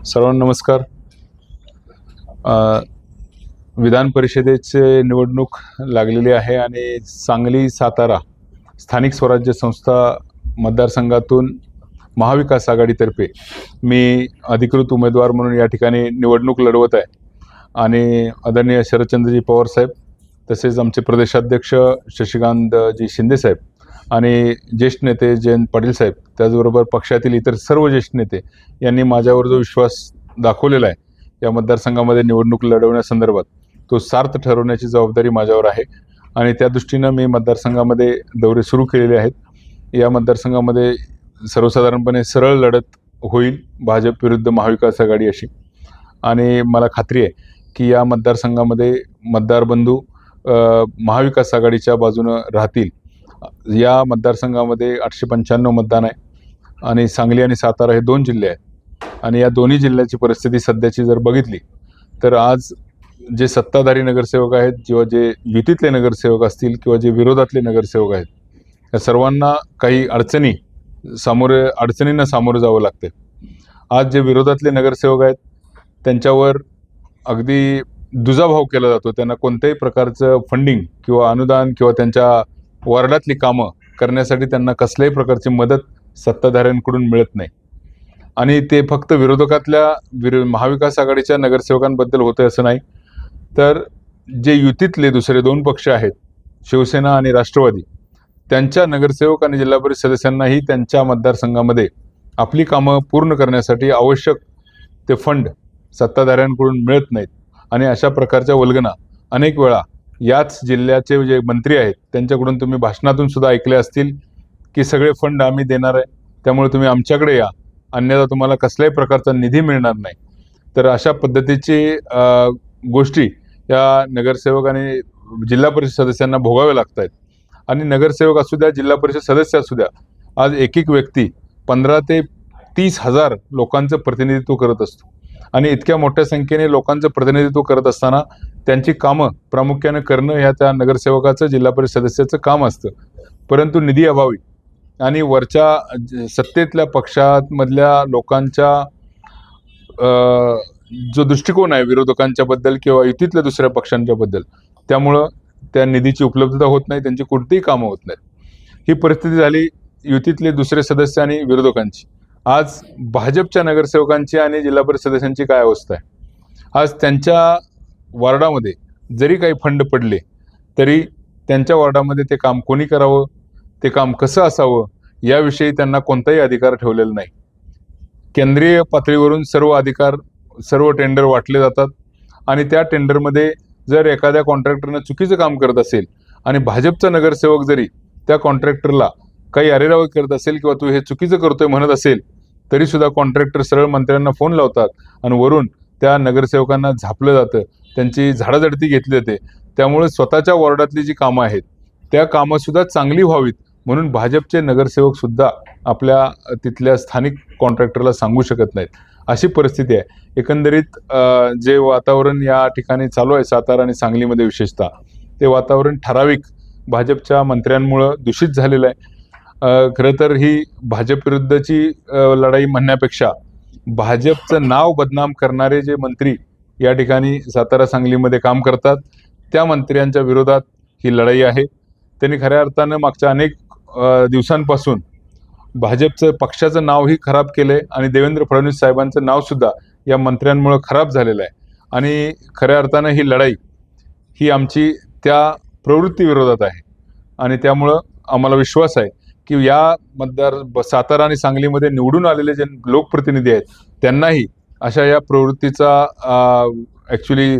सर्वांना नमस्कार. विधान परिषदेचे निवडणूक लागलेली आहे आणि सांगली सातारा स्थानिक स्वराज्य संस्था मतदारसंघातून महाविकास आघाडीतर्फे मी अधिकृत उमेदवार म्हणून या ठिकाणी निवडणूक लढवत आहे. आणि आदरणीय शरदचंद्रजी पवार साहेब, तसेच आमचे प्रदेशाध्यक्ष शशिकांतजी शिंदे साहेब आणि ज्येष्ठ नेते जयंत पाटील साहेब, त्याचबरोबर पक्षातील इतर सर्व ज्येष्ठ नेते यांनी माझ्यावर जो विश्वास दाखवलेला आहे या मतदारसंघामध्ये निवडणूक लढवण्यासंदर्भात, तो सार्थ ठरवण्याची जबाबदारी माझ्यावर आहे. आणि त्या दृष्टीनं मी मतदारसंघामध्ये दौरे सुरू केलेले आहेत. या मतदारसंघामध्ये सर्वसाधारणपणे सरळ लढत होईल, भाजप विरुद्ध महाविकास आघाडी अशी. आणि मला खात्री आहे की या मतदारसंघामध्ये मतदार बंधू महाविकास आघाडीच्या बाजूनं राहतील. या मतदारसंघामध्ये 895 मतदान आहे आणि सांगली आणि सातारा हे 2 जिल्हे आहेत. आणि या दोन्ही जिल्ह्याची परिस्थिती सध्याची जर बघितली तर आज जे सत्ताधारी नगरसेवक आहेत किंवा जे युतीतले नगरसेवक असतील किंवा जे विरोधातले नगरसेवक आहेत, या सर्वांना काही अडचणींना सामोरं जावं लागते. आज जे विरोधातले नगरसेवक आहेत त्यांच्यावर अगदी दुजाभाव केला जातो. त्यांना कोणत्याही प्रकारचं फंडिंग किंवा अनुदान किंवा त्यांच्या वॉर्डातली कामं करण्यासाठी त्यांना कसल्याही प्रकारची मदत सत्ताधाऱ्यांकडून मिळत नाही. आणि ते फक्त विरोधकातल्या महाविकास आघाडीच्या नगरसेवकांबद्दल होते असं नाही, तर जे युतीतले दुसरे 2 पक्ष आहेत, शिवसेना आणि राष्ट्रवादी, त्यांच्या नगरसेवक आणि जिल्हा परिषद सदस्यांनाही त्यांच्या मतदारसंघामध्ये आपली कामं पूर्ण करण्यासाठी आवश्यक ते फंड सत्ताधाऱ्यांकडून मिळत नाहीत. आणि अशा प्रकारच्या वल्गना अनेक वेळा याच जिल्ह्याचे जे मंत्री आहेत त्यांच्याकडून तुम्ही भाषणातून सुद्धा ऐकले असतील की सगळे फंड आम्ही देणार आहे, त्यामुळे तुम्ही आमच्याकडे या, अन्यथा तुम्हाला कसल्याही प्रकारचा निधी मिळणार नाही. तर अशा पद्धतीची गोष्टी या नगरसेवक आणि जिल्हा परिषद सदस्यांना भोगाव्या लागत आहेत. आणि नगरसेवक असू द्या, जिल्हा परिषद सदस्य असू द्या, आज एक व्यक्ती 15 ते 30 हजार लोकांचं प्रतिनिधित्व करत असतो. आणि इतक्या मोठ्या संख्येने लोकांचं प्रतिनिधित्व करत असताना त्यांची कामं प्रामुख्याने करणं ह्या त्या नगरसेवकाचं, जिल्हा परिषद सदस्याचं काम असतं. परंतु निधी अभावी आणि वरच्या सत्तेतल्या पक्षामधल्या लोकांच्या जो दृष्टिकोन आहे विरोधकांच्या बद्दल किंवा युतीतल्या दुसऱ्या पक्षांच्या बद्दल, त्यामुळं त्या निधीची उपलब्धता होत नाही, त्यांची कोणतीही कामं होत नाहीत. ही परिस्थिती झाली युतीतले दुसरे सदस्य आणि विरोधकांची. आज भाजपच्या नगरसेवकांची आणि जिल्हा परिषद सदस्यांची काय अवस्था आहे? आज त्यांच्या वॉर्डामध्ये जरी काही फंड पडले तरी त्यांच्या वॉर्डामध्ये ते काम कोणी करावं, ते काम कसं असावं, याविषयी त्यांना कोणताही अधिकार ठेवलेला नाही. केंद्रीय पातळीवरून सर्व अधिकार, सर्व टेंडर वाटले जातात. आणि त्या टेंडरमध्ये जर एखाद्या कॉन्ट्रॅक्टरनं चुकीचं काम करत असेल आणि भाजपचा नगरसेवक जरी त्या कॉन्ट्रॅक्टरला काही अरेरावी करत असेल किंवा तू हे चुकीचं करतोय म्हणत असेल, तरी सुद्धा कॉन्ट्रॅक्टर सरळ मंत्र्यांना फोन लावतात आणि वरून त्या नगरसेवकांना झापलं जातं, त्यांची झाडाझडती घेतली जाते. त्यामुळे स्वतःच्या वॉर्डातली जी कामं आहेत त्या कामंसुद्धा चांगली व्हावीत म्हणून भाजपचे नगरसेवक सुद्धा आपल्या तिथल्या स्थानिक कॉन्ट्रॅक्टरला सांगू शकत नाहीत. अशी परिस्थिती आहे. एकंदरीत जे वातावरण या ठिकाणी चालू आहे सातारा आणि सांगलीमध्ये विशेषतः, ते वातावरण ठराविक भाजपच्या मंत्र्यांमुळं दूषित झालेलं आहे. खरं तर ही भाजप विरुद्धची लढाई म्हणण्यापेक्षा भाजपचं नाव बदनाम करणारे जे मंत्री या ठिकाणी सातारा सांगलीमध्ये काम करतात, त्या मंत्र्यांच्या विरोधात ही लढाई आहे. त्यांनी खऱ्या अर्थानं मागच्या अनेक दिवसांपासून भाजपचं पक्षाचं नावही खराब केलंय आणि देवेंद्र फडणवीस साहेबांचं नावसुद्धा या मंत्र्यांमुळे खराब झालेलं आहे. आणि खऱ्या अर्थानं ही लढाई ही आमची त्या प्रवृत्तीविरोधात आहे. आणि त्यामुळं आम्हाला विश्वास आहे की या सातारा आणि सांगलीमध्ये निवडून आलेले जे लोकप्रतिनिधी आहेत त्यांनाही अशा या प्रवृत्तीचा ॲक्च्युली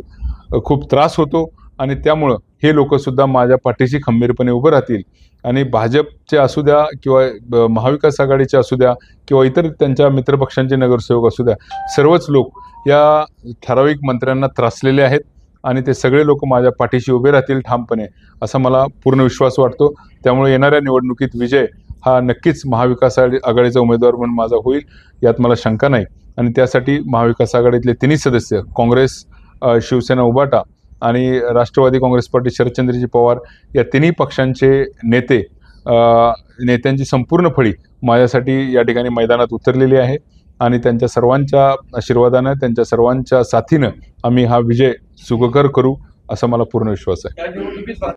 खूप त्रास होतो. आणि त्यामुळं हे लोकसुद्धा माझ्या पाठीशी खंबीरपणे उभं राहतील. आणि भाजपचे असू द्या किंवा महाविकास आघाडीचे असू द्या किंवा इतर त्यांच्या मित्रपक्षांचे नगरसेवक असू द्या, सर्वच लोक या ठराविक मंत्र्यांना त्रासलेले आहेत आणि ते सगळे लोक माझ्या पाठीशी उभे राहतील ठामपणे, असा मला पूर्ण विश्वास वाटतो. त्यामुळे येणाऱ्या निवडणुकीत विजय हा नक्कीच महाविकास आघाडीचा उमेदवार म्हणून माझा होईल, यात मला शंका नाही. आणि त्यासाठी महाविकास आघाडीतले 3 सदस्य, काँग्रेस, शिवसेना, उबाटा आणि राष्ट्रवादी काँग्रेस पार्टी शरदचंद्रजी पवार, या 3 पक्षांचे नेत्यांची संपूर्ण फळी माझ्यासाठी या ठिकाणी मैदानात उतरलेली आहे. आणि त्यांच्या सर्वांच्या आशीर्वादानं, त्यांच्या सर्वांच्या साथीनं आम्ही हा विजय सुखकर करू असा मला पूर्ण विश्वास आहे.